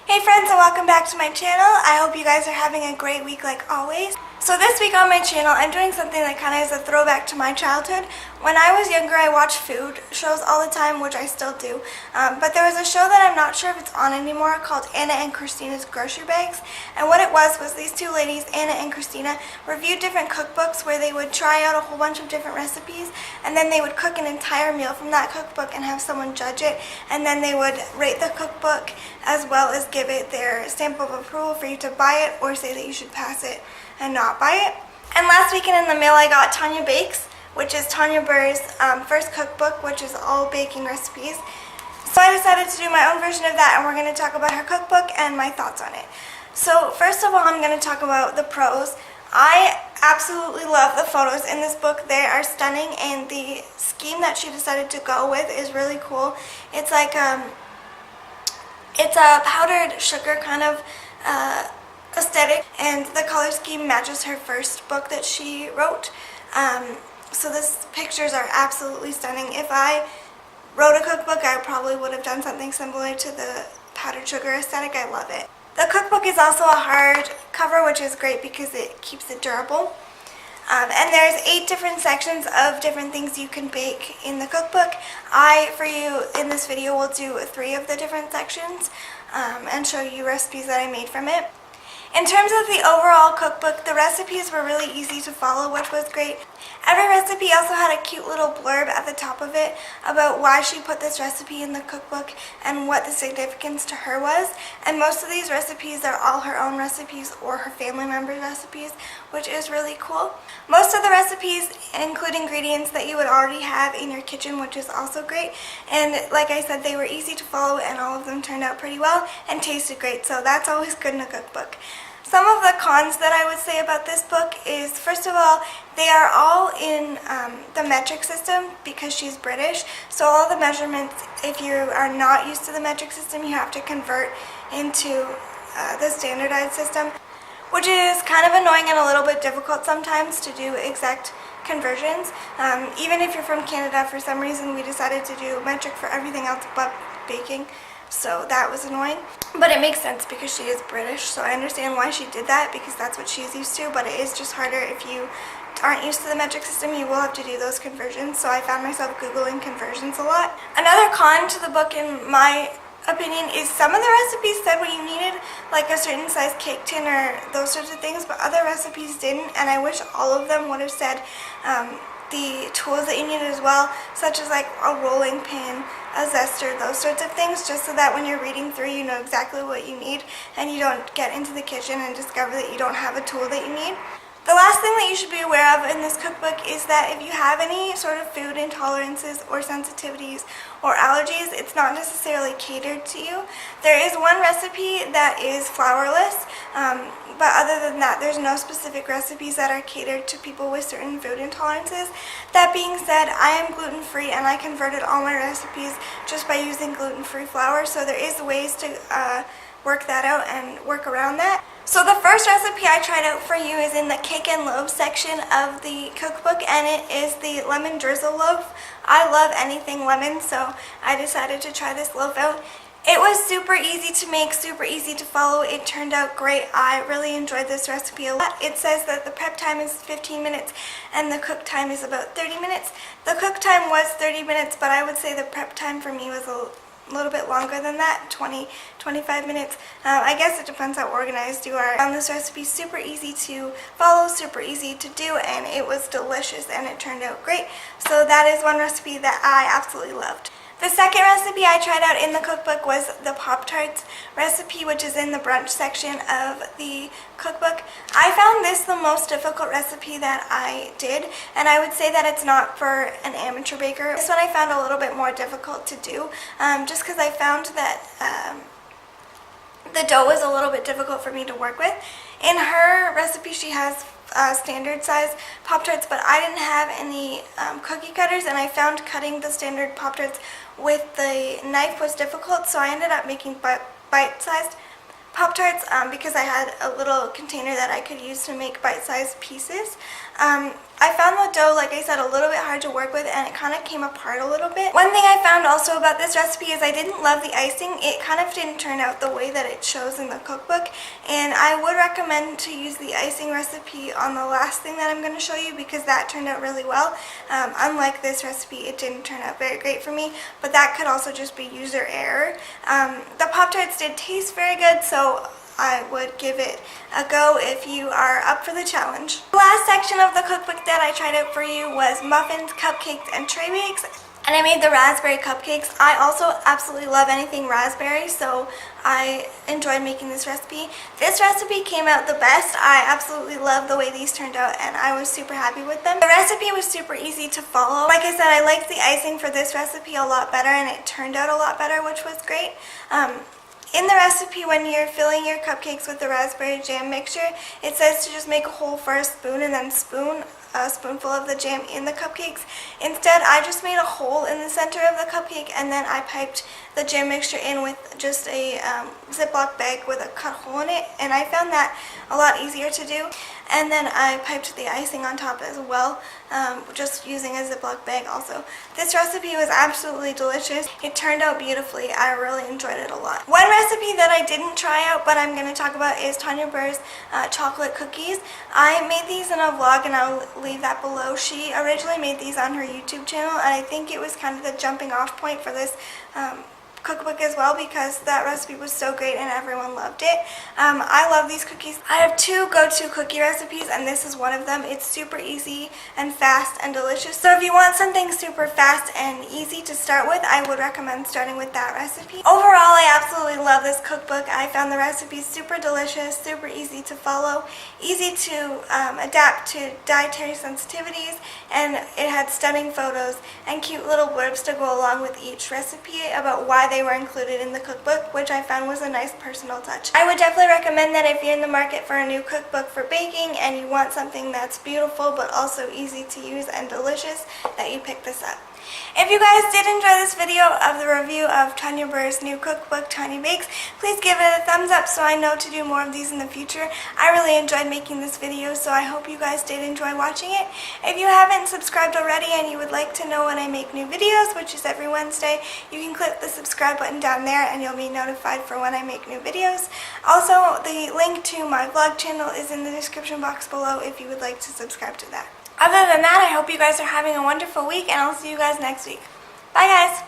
Hey friends, and welcome back to my channel. I hope you guys are having a great week like always. So this week on my channel, I'm doing something that kind of is a throwback to my childhood. When I was younger, I watched food shows all the time, which I still do. But there was a show that I'm not sure if it's on anymore called Anna and Christina's Grocery Bags. And what it was these two ladies, Anna and Christina, reviewed different cookbooks where they would try out a whole bunch of different recipes. And then they would cook an entire meal from that cookbook and have someone judge it. And then they would rate the cookbook as well as give it their stamp of approval for you to buy it or say that you should pass it and not buy it. And last weekend in the mail I got Tanya Bakes, which is Tanya Burr's first cookbook, which is all baking recipes. So I decided to do my own version of that, and we're going to talk about her cookbook and my thoughts on it. So first of all, I'm going to talk about the pros. I absolutely love the photos in this book. They are stunning, and the scheme that she decided to go with is really cool. It's like it's a powdered sugar kind of aesthetic, and the color scheme matches her first book that she wrote. So these pictures are absolutely stunning. If I wrote a cookbook, I probably would have done something similar to the powdered sugar aesthetic. I love it. The cookbook is also a hard cover, which is great because it keeps it durable. And there's 8 different sections of different things you can bake in the cookbook. For you in this video, will do 3 of the different sections and show you recipes that I made from it. In terms of the overall cookbook, the recipes were really easy to follow, which was great. Every recipe also had a cute little blurb at the top of it about why she put this recipe in the cookbook and what the significance to her was. And most of these recipes are all her own recipes or her family members' recipes, which is really cool. Most of the recipes include ingredients that you would already have in your kitchen, which is also great. And like I said, they were easy to follow, and all of them turned out pretty well and tasted great, so that's always good in a cookbook. Some of the cons that I would say about this book is, first of all, they are all in the metric system because she's British. So all the measurements, if you are not used to the metric system, you have to convert into the standardized system, which is kind of annoying and a little bit difficult sometimes to do exact conversions. Even if you're from Canada, for some reason we decided to do metric for everything else but baking. So that was annoying, but it makes sense because she is British, so I understand why she did that because that's what she's used to, but it is just harder if you aren't used to the metric system. You will have to do those conversions, so I found myself Googling conversions a lot. Another con to the book, in my opinion, is some of the recipes said what you needed, like a certain size cake tin or those sorts of things, but other recipes didn't, and I wish all of them would have said the tools that you needed as well, such as like a rolling pin, a zester, those sorts of things, just so that when you're reading through you know exactly what you need and you don't get into the kitchen and discover that you don't have a tool that you need. The last thing that you should be aware of in this cookbook is that if you have any sort of food intolerances or sensitivities or allergies, it's not necessarily catered to you. There is one recipe that is flourless, but other than that, there's no specific recipes that are catered to people with certain food intolerances. That being said, I am gluten-free, and I converted all my recipes just by using gluten-free flour, so there is ways to work that out and work around that. So the first recipe I tried out for you is in the cake and loaf section of the cookbook, and it is the lemon drizzle loaf. I love anything lemon, so I decided to try this loaf out. It was super easy to make, super easy to follow. It turned out great. I really enjoyed this recipe a lot. It says that the prep time is 15 minutes and the cook time is about 30 minutes. The cook time was 30 minutes, but I would say the prep time for me was a little bit longer than that, 20-25 minutes. I guess it depends how organized you are. This recipe is super easy to follow, super easy to do, and it was delicious and it turned out great. So that is one recipe that I absolutely loved. The second recipe I tried out in the cookbook was the Pop-Tarts recipe, which is in the brunch section of the cookbook. I found this the most difficult recipe that I did, and I would say that it's not for an amateur baker. This one I found a little bit more difficult to do, just because I found that the dough was a little bit difficult for me to work with. In her recipe, she has standard size Pop-Tarts, but I didn't have any cookie cutters, and I found cutting the standard Pop-Tarts with the knife was difficult, so I ended up making bite-sized Pop-Tarts because I had a little container that I could use to make bite-sized pieces. I found the dough, like I said, a little bit hard to work with, and it kind of came apart a little bit. One thing I found also about this recipe is I didn't love the icing. It kind of didn't turn out the way that it shows in the cookbook, and I would recommend to use the icing recipe on the last thing that I'm going to show you because that turned out really well. Unlike this recipe, it didn't turn out very great for me, but that could also just be user error. The Pop-Tarts did taste very good, so I would give it a go if you are up for the challenge. The last section of the cookbook that I tried out for you was muffins, cupcakes, and tray bakes. And I made the raspberry cupcakes. I also absolutely love anything raspberry, so I enjoyed making this recipe. This recipe came out the best. I absolutely love the way these turned out, and I was super happy with them. The recipe was super easy to follow. Like I said, I liked the icing for this recipe a lot better, and it turned out a lot better, which was great. In the recipe, when you're filling your cupcakes with the raspberry jam mixture, it says to just make a hole for a spoon and then spoon a spoonful of the jam in the cupcakes. Instead, I just made a hole in the center of the cupcake, and then I piped the jam mixture in with just a Ziploc bag with a cut hole in it, and I found that a lot easier to do. And then I piped the icing on top as well, just using a Ziploc bag also. This recipe was absolutely delicious. It turned out beautifully. I really enjoyed it a lot. One recipe that I didn't try out, but I'm going to talk about, is Tanya Burr's chocolate cookies. I made these in a vlog, and I'll leave that below. She originally made these on her YouTube channel, and I think it was kind of the jumping off point for this cookbook as well, because that recipe was so great and everyone loved it. I love these cookies. I have two go-to cookie recipes, and this is one of them. It's super easy and fast and delicious. So if you want something super fast and easy to start with, I would recommend starting with that recipe. Overall, I absolutely love this cookbook. I found the recipes super delicious, super easy to follow, easy to adapt to dietary sensitivities, and it had stunning photos and cute little blurbs to go along with each recipe about why they were included in the cookbook, which I found was a nice personal touch. I would definitely recommend that if you're in the market for a new cookbook for baking and you want something that's beautiful but also easy to use and delicious, that you pick this up. If you guys did enjoy this video of the review of Tanya Burr's new cookbook, Tanya Bakes, please give it a thumbs up so I know to do more of these in the future. I really enjoyed making this video, so I hope you guys did enjoy watching it. If you haven't subscribed already and you would like to know when I make new videos, which is every Wednesday, you can click the subscribe button down there and you'll be notified for when I make new videos. Also, the link to my vlog channel is in the description box below if you would like to subscribe to that. Other than that, I hope you guys are having a wonderful week, and I'll see you guys next week. Bye, guys.